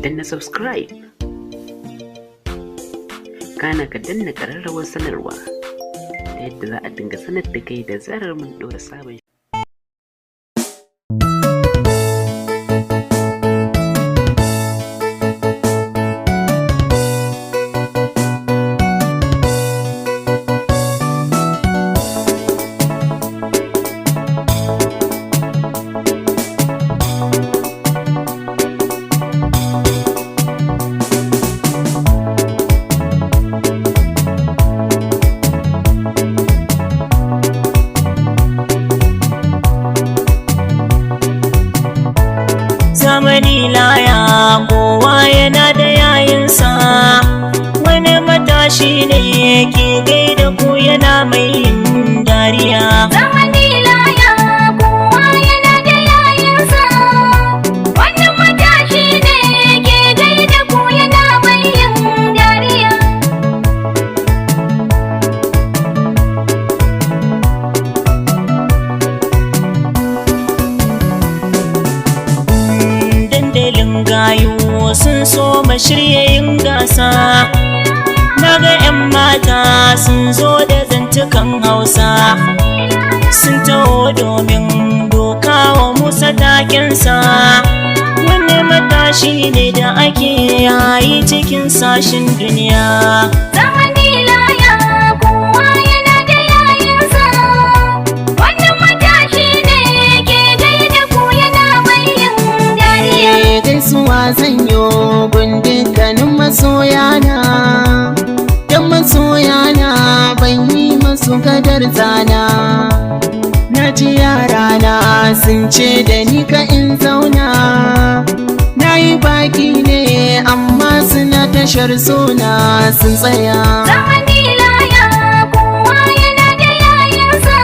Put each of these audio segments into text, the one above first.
danna subscribe, kana ka danna ƙararrawar sanarwa ta yadda za a dinga sanar da kai da zarar mun ɗora sabon. Zamani laya kowa yana da yayinsa, wani matashi ne yake gaida ku yana mai yin dariya. Zamani laya kowa yana da yayinsa, wani matashi ne yake gaida ku yana mai yin dariya. Gayu sun so shirya yin gasa, naga 'yan mata sun zo da zantukan Hausa, sun taho domin doka wa Musa takensa. Wani matashi ne da ake yayi cikin sashin duniya. Zamani laya kowa yana da yayinsa, wani matashi ne yake gaida ku yana mai yin dariya. Gaisuwa zan yo gun dukkanin masoyana, don masoyana ban yi masu gadar zana. Na ji yarana sun ce da ni ka in zauna, na yi baki ne amma suna tashar suna sun tsaya. Zamani laya kowa yana da yayinsa,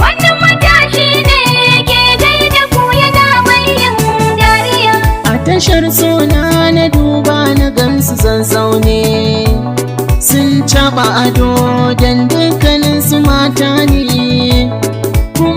wani matashi ne yake gaida ku yana mai yin dariya. A tashar suna na duba na gansu zanzaune, sun caɓa ado don dukkanin su mata